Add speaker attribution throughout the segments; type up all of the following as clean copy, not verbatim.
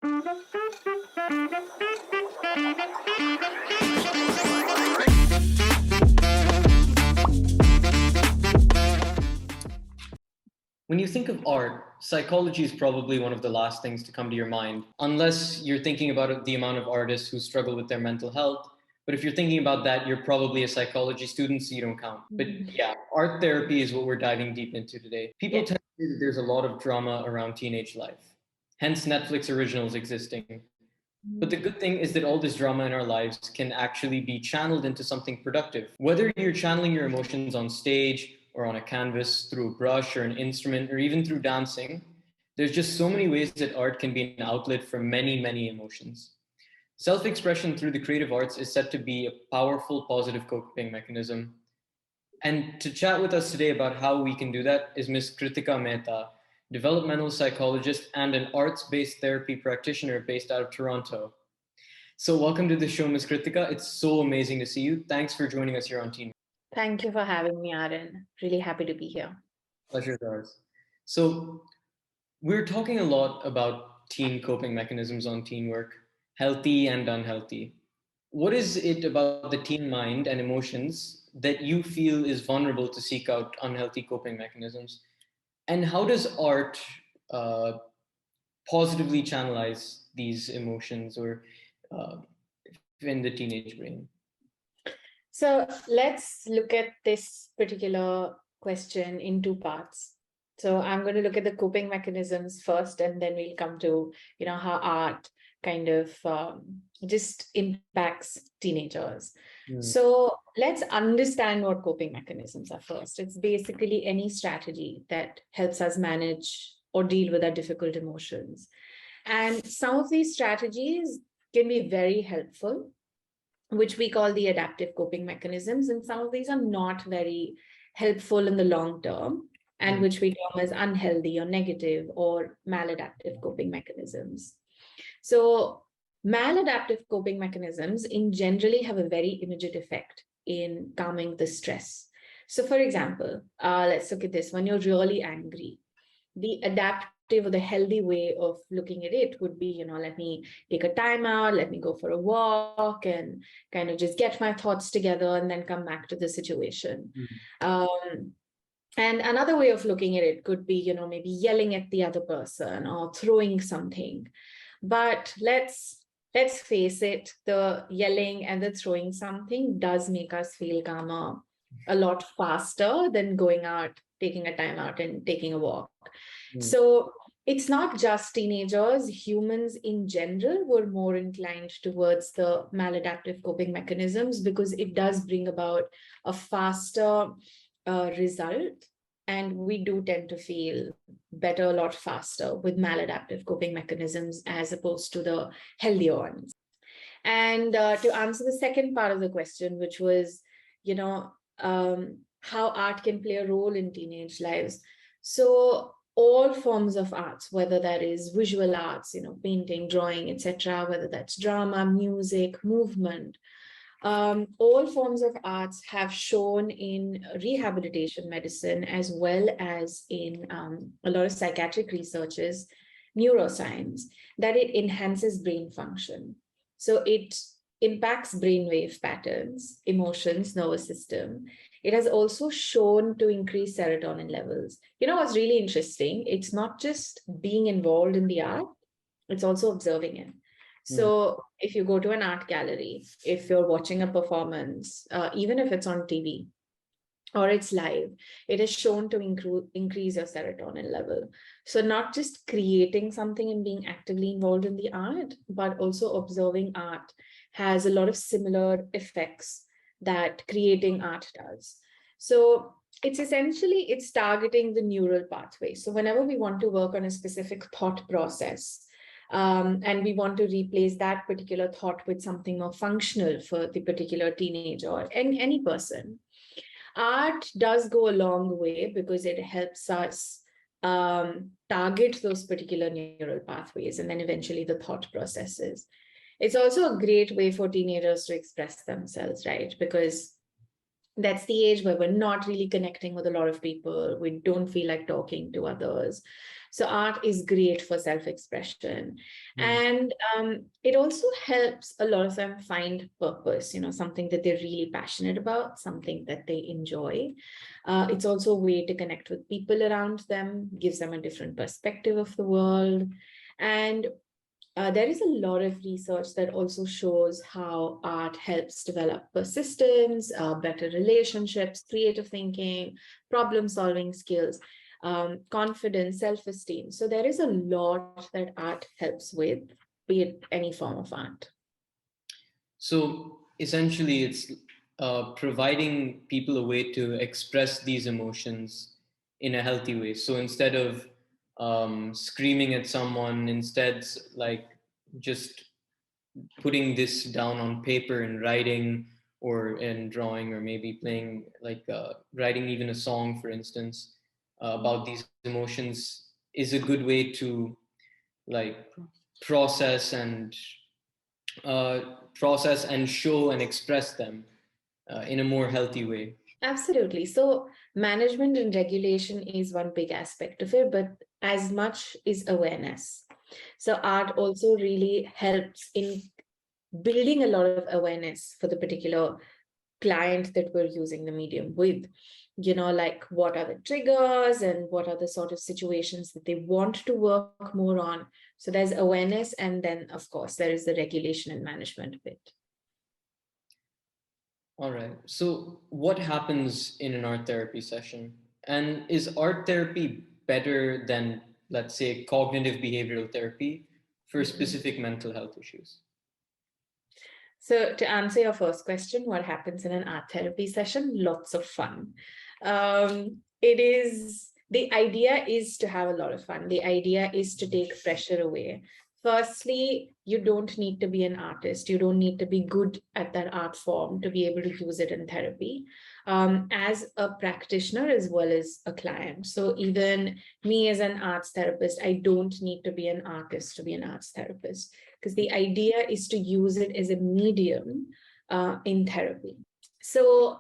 Speaker 1: When you think of art, psychology is probably one of the last things to come to your mind, unless you're thinking about the amount of artists who struggle with their mental health. But if you're thinking about that, you're probably a psychology student, so you don't count. But yeah, art therapy is what we're diving deep into today. People tend to say that there's a lot of drama around teenage life, hence Netflix originals existing. But the good thing is that all this drama in our lives can actually be channeled into something productive. Whether you're channeling your emotions on stage or on a canvas through a brush or an instrument or even through dancing, there's just so many ways that art can be an outlet for many, many emotions. Self-expression through the creative arts is said to be a powerful, positive coping mechanism. And to chat with us today about how we can do that is Ms. Kritika Mehta, developmental psychologist and an arts-based therapy practitioner based out of Toronto. So welcome to the show, Ms. Kritika. It's so amazing to see you. Thanks for joining us here on TeenWork.
Speaker 2: Thank you for having me, Aaron. Really happy to be here.
Speaker 1: Pleasure is ours. So we're talking a lot about teen coping mechanisms on TeenWork, healthy and unhealthy. What is it about the teen mind and emotions that you feel is vulnerable to seek out unhealthy coping mechanisms? And how does art positively channelize these emotions or in the teenage brain?
Speaker 2: So let's look at this particular question in two parts. So I'm going to look at the coping mechanisms first, and then we'll come to, how art kind of just impacts teenagers. So let's understand what coping mechanisms are first. It's basically any strategy that helps us manage or deal with our difficult emotions. And some of these strategies can be very helpful, which we call the adaptive coping mechanisms. And some of these are not very helpful in the long term, and which we term as unhealthy or negative or maladaptive coping mechanisms. So maladaptive coping mechanisms in generally have a very immediate effect in calming the stress. So for example, let's look at this. When you're really angry, the adaptive or the healthy way of looking at it would be, let me take a time out, let me go for a walk and kind of just get my thoughts together and then come back to the situation. And another way of looking at it could be, maybe yelling at the other person or throwing something. But let's face it, the yelling and the throwing something does make us feel calmer a lot faster than going out, taking a time out and taking a walk. So it's not just teenagers. Humans in general were more inclined towards the maladaptive coping mechanisms because it does bring about a faster result. And we do tend to feel better a lot faster with maladaptive coping mechanisms as opposed to the healthier ones. And to answer the second part of the question, which was, how art can play a role in teenage lives. So all forms of arts, whether that is visual arts, painting, drawing, etc., whether that's drama, music, movement, all forms of arts have shown in rehabilitation medicine as well as in a lot of psychiatric researches, neuroscience, that it enhances brain function. So it impacts brainwave patterns, emotions, nervous system. It has also shown to increase serotonin levels. What's really interesting, it's not just being involved in the art, it's also observing it. So if you go to an art gallery, if you're watching a performance, even if it's on TV or it's live, it is shown to increase your serotonin level. So not just creating something and being actively involved in the art, but also observing art has a lot of similar effects that creating art does. So it's targeting the neural pathway. So whenever we want to work on a specific thought process, and we want to replace that particular thought with something more functional for the particular teenager or any person, art does go a long way because it helps us target those particular neural pathways and then eventually the thought processes. It's also a great way for teenagers to express themselves, right? Because that's the age where we're not really connecting with a lot of people. We don't feel like talking to others. So art is great for self-expression.
Speaker 1: Mm.
Speaker 2: And it also helps a lot of them find purpose, something that they're really passionate about, something that they enjoy. It's also a way to connect with people around them, gives them a different perspective of the world. And there is a lot of research that also shows how art helps develop persistence, better relationships, creative thinking, problem-solving skills, confidence, self-esteem. So there is a lot that art helps with, be it any form of art.
Speaker 1: So essentially, it's providing people a way to express these emotions in a healthy way. So instead of screaming at someone, instead, like just putting this down on paper and writing or in drawing or maybe playing, like writing even a song, for instance, about these emotions is a good way to like process and uh, process and show and express them in a more healthy way.
Speaker 2: Absolutely. So management and regulation is one big aspect of it, but as much is awareness. So art also really helps in building a lot of awareness for the particular client that we're using the medium with. Like what are the triggers and what are the sort of situations that they want to work more on. So there's awareness, and then of course there is the regulation and management of it.
Speaker 1: All right. So, what happens in an art therapy session? And is art therapy better than, let's say, cognitive behavioral therapy for specific mental health issues?
Speaker 2: So to answer your first question, what happens in an art therapy session? Lots of fun. The idea is to have a lot of fun. The idea is to take pressure away. Firstly, you don't need to be an artist. You don't need to be good at that art form to be able to use it in therapy, as a practitioner as well as a client. So even me as an arts therapist, I don't need to be an artist to be an arts therapist, because the idea is to use it as a medium in therapy. So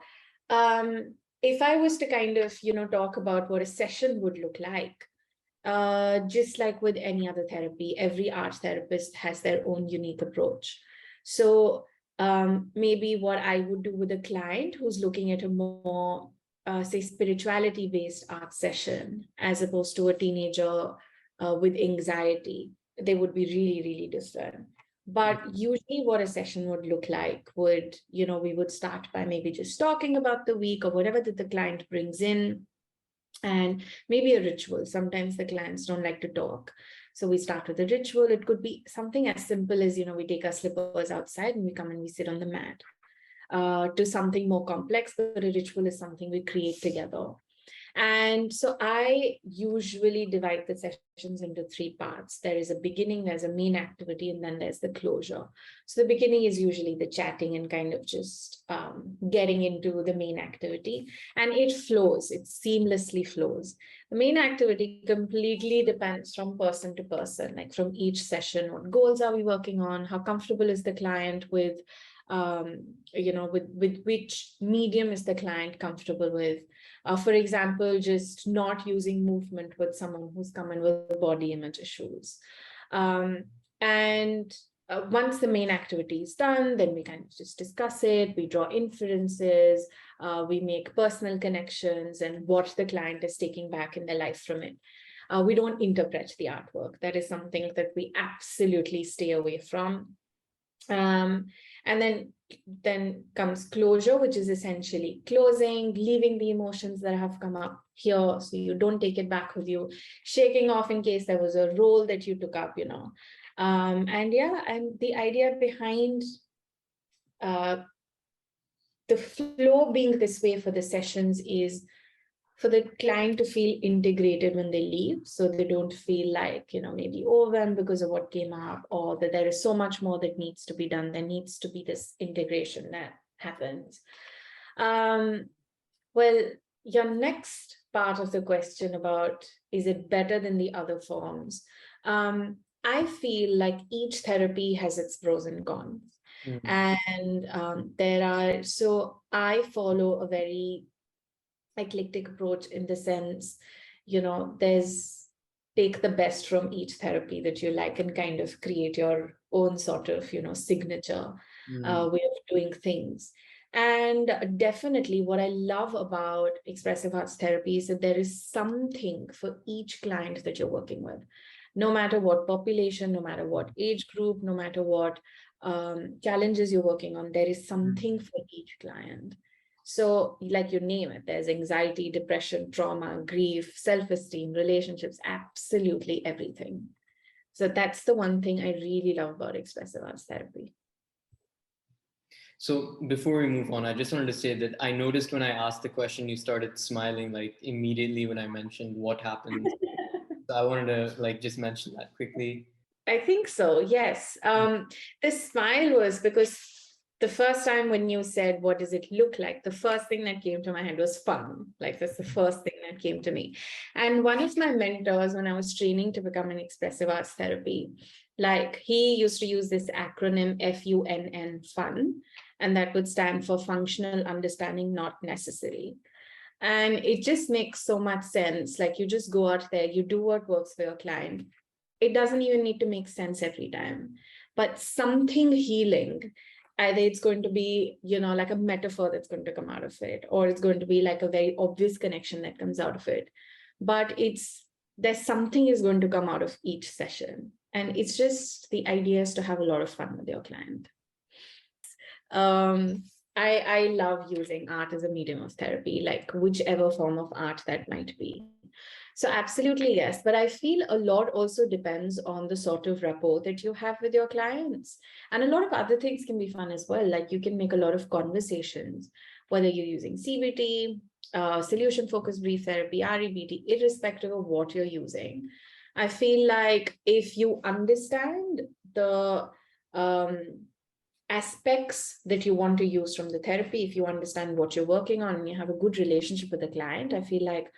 Speaker 2: if I was to kind of, talk about what a session would look like, just like with any other therapy, every art therapist has their own unique approach. So maybe what I would do with a client who's looking at a more, say, spirituality-based art session, as opposed to a teenager with anxiety, they would be really, really different. But usually what a session would look like would, we would start by maybe just talking about the week or whatever that the client brings in, and maybe a ritual. Sometimes the clients don't like to talk, so we start with a ritual. It could be something as simple as, we take our slippers outside and we come and we sit on the mat, to something more complex, but a ritual is something we create together. And so I usually divide the sessions into three parts. There is a beginning, there's a main activity, and then there's the closure. So the beginning is usually the chatting and kind of just getting into the main activity, and it flows, it seamlessly flows. The main activity completely depends from person to person, like from each session, what goals are we working on, how comfortable is the client with, with which medium is the client comfortable with. For example, just not using movement with someone who's come in with body image issues. And once the main activity is done, then we kind of just discuss it, we draw inferences, we make personal connections and what the client is taking back in their life from it. We don't interpret the artwork. That is something that we absolutely stay away from. And then comes closure, which is essentially closing, leaving the emotions that have come up here, so you don't take it back with you, shaking off in case there was a role that you took up, and the idea behind the flow being this way for the sessions is for the client to feel integrated when they leave, so they don't feel like, maybe overwhelmed because of what came up, or that there is so much more that needs to be done. There needs to be this integration that happens. Well, your next part of the question about, is it better than the other forms? I feel like each therapy has its pros and cons. And so I follow a very eclectic approach in the sense, take the best from each therapy that you like and kind of create your own sort of, signature way of doing things. And definitely what I love about expressive arts therapy is that there is something for each client that you're working with, no matter what population, no matter what age group, no matter what challenges you're working on, there is something for each client. So like you name it, there's anxiety, depression, trauma, grief, self-esteem, relationships, absolutely everything. So that's the one thing I really love about expressive arts therapy.
Speaker 1: So before we move on, I just wanted to say that I noticed when I asked the question, you started smiling like immediately when I mentioned what happened. So I wanted to just mention that quickly.
Speaker 2: I think so, yes. The smile was because the first time when you said, what does it look like? The first thing that came to my head was fun. Like that's the first thing that came to me. And one of my mentors, when I was training to become an expressive arts therapy, he used to use this acronym FUNN, fun, and that would stand for functional understanding, not necessary. And it just makes so much sense. Like you just go out there, you do what works for your client. It doesn't even need to make sense every time, but something healing, either it's going to be, like a metaphor that's going to come out of it, or it's going to be like a very obvious connection that comes out of it. But there's something is going to come out of each session. And it's just the idea is to have a lot of fun with your client. I love using art as a medium of therapy, like whichever form of art that might be. So absolutely, yes. But I feel a lot also depends on the sort of rapport that you have with your clients. And a lot of other things can be fun as well. Like you can make a lot of conversations, whether you're using CBT, solution-focused brief therapy, REBT, irrespective of what you're using. I feel like if you understand the aspects that you want to use from the therapy, if you understand what you're working on and you have a good relationship with the client, I feel like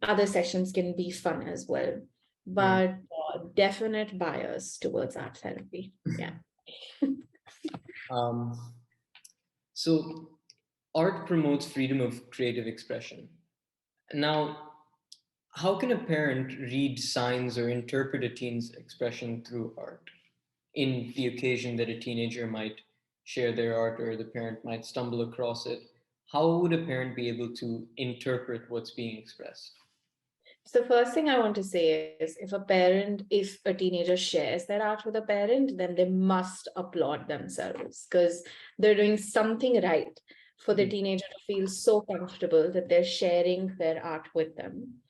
Speaker 2: other sessions can be fun as well. But definite bias towards art therapy. Yeah.
Speaker 1: So art promotes freedom of creative expression. Now, how can a parent read signs or interpret a teen's expression through art in the occasion that a teenager might share their art or the parent might stumble across it? How would a parent be able to interpret what's being expressed?
Speaker 2: So the first thing I want to say is if a teenager shares their art with a parent, then they must applaud themselves because they're doing something right for the teenager to feel so comfortable that they're sharing their art with them.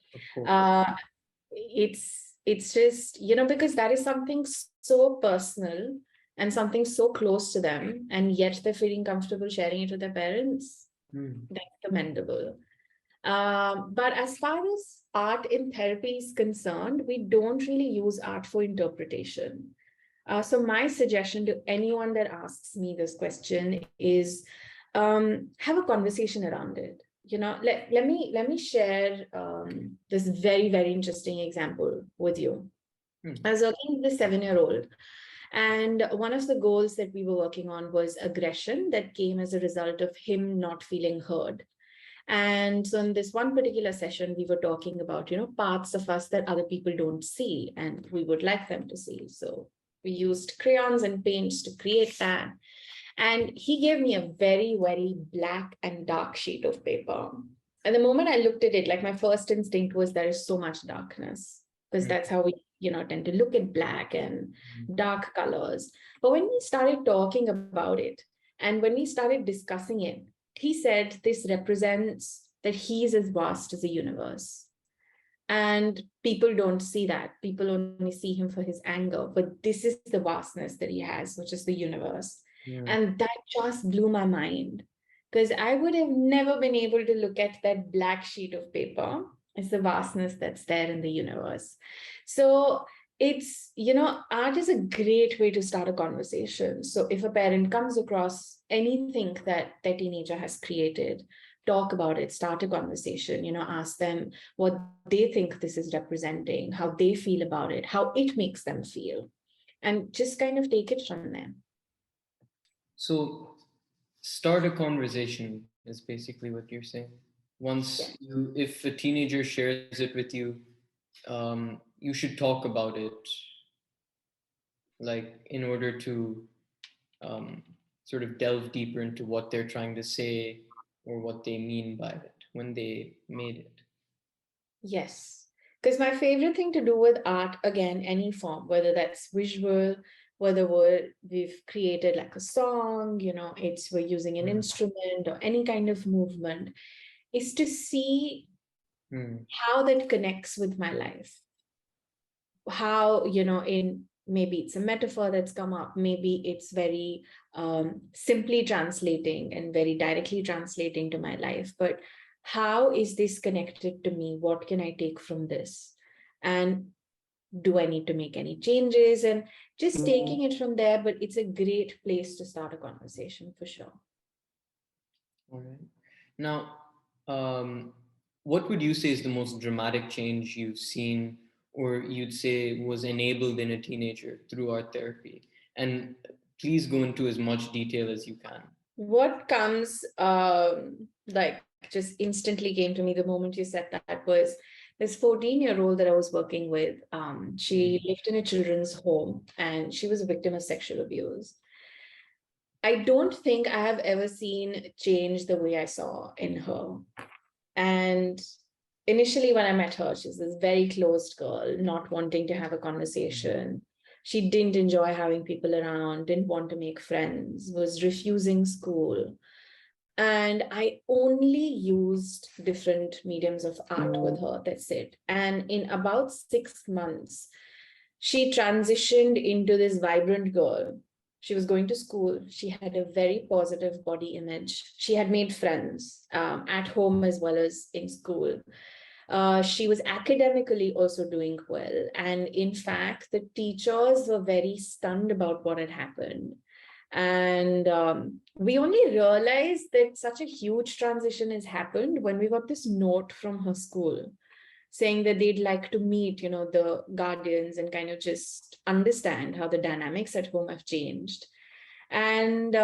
Speaker 2: It's just, because that is something so personal and something so close to them, and yet they're feeling comfortable sharing it with their parents. That's commendable. But as far as art in therapy is concerned, we don't really use art for interpretation. So my suggestion to anyone that asks me this question is have a conversation around it. Let me share this very, very interesting example with you. I was working with a 7-year-old, and one of the goals that we were working on was aggression that came as a result of him not feeling heard. And so in this one particular session, we were talking about, parts of us that other people don't see and we would like them to see. So we used crayons and paints to create that. And he gave me a very, very black and dark sheet of paper. And the moment I looked at it, like my first instinct was there is so much darkness, because that's how we, tend to look at black and dark colors. But when we started talking about it and when we started discussing it, he said this represents that he's as vast as the universe. And people don't see that. People only see him for his anger. But this is the vastness that he has, which is the universe. And that just blew my mind, because I would have never been able to look at that black sheet of paper as the vastness that's there in the universe. So it's, art is a great way to start a conversation. So if a parent comes across anything that their teenager has created, talk about it, start a conversation, ask them what they think this is representing, how they feel about it, how it makes them feel, and just kind of take it from there.
Speaker 1: So start a conversation is basically what you're saying. If a teenager shares it with you, you should talk about it, like in order to sort of delve deeper into what they're trying to say or what they mean by it when they made it.
Speaker 2: Yes, because my favorite thing to do with art, again, any form, whether that's visual, whether we've created like a song, we're using an instrument or any kind of movement, is to see how that connects with my life. How, in maybe it's a metaphor that's come up, maybe it's very simply translating and very directly translating to my life, but how is this connected to me? What can I take from this? And do I need to make any changes? And just taking it from there, but it's a great place to start a conversation for sure.
Speaker 1: All right. Now, what would you say is the most dramatic change you've seen or you'd say was enabled in a teenager through art therapy? And please go into as much detail as you can.
Speaker 2: What comes like just instantly came to me the moment you said that was this 14-year-old that I was working with. She lived in a children's home and she was a victim of sexual abuse. I don't think I have ever seen change the way I saw in her. And initially when I met her, she's this very closed girl, not wanting to have a conversation. She didn't enjoy having people around, didn't want to make friends, was refusing school. And I only used different mediums of art with her, that's it. And in about 6 months, she transitioned into this vibrant girl. She was going to school. She had a very positive body image. She had made friends at home as well as in school. She was academically also doing well. And in fact, the teachers were very stunned about what had happened. And we only realized that such a huge transition has happened when we got this note from her school saying that they'd like to meet, the guardians and kind of just understand how the dynamics at home have changed. And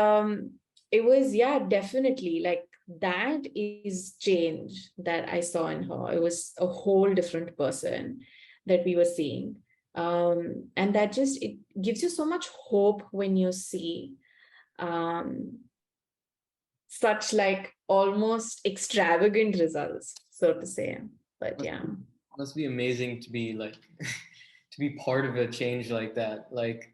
Speaker 2: it was, definitely like that is change that I saw in her. It was a whole different person that we were seeing. And that just, it gives you so much hope when you see such like almost extravagant results, so to say. But yeah.
Speaker 1: It must be amazing to be like, to be part of a change like that. Like,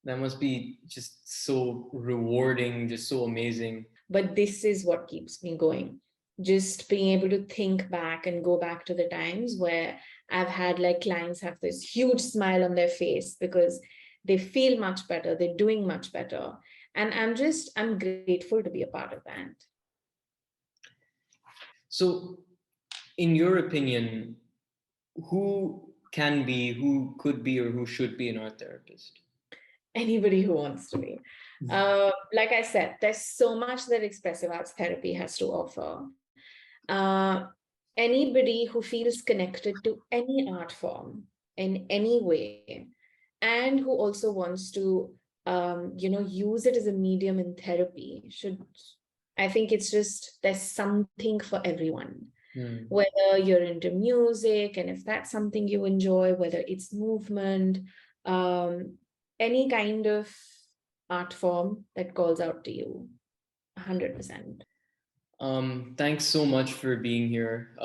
Speaker 1: that must be just so rewarding, just so amazing.
Speaker 2: But this is what keeps me going. Just being able to think back and go back to the times where I've had like clients have this huge smile on their face because they feel much better, they're doing much better. And I'm grateful to be a part of that.
Speaker 1: So, in your opinion, who can be, who could be, or who should be an art therapist?
Speaker 2: Anybody who wants to be. Like I said, there's so much that expressive arts therapy has to offer. Anybody who feels connected to any art form in any way, and who also wants to, use it as a medium in therapy should, I think it's just, there's something for everyone. Whether you're into music, and if that's something you enjoy, whether it's movement, any kind of art form that calls out to you, 100%.
Speaker 1: Thanks so much for being here.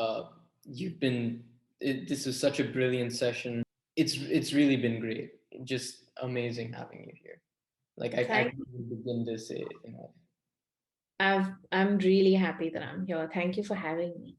Speaker 1: This is such a brilliant session. It's really been great. Just amazing having you here. Like I can't even begin to say it enough.
Speaker 2: I'm really happy that I'm here. Thank you for having me.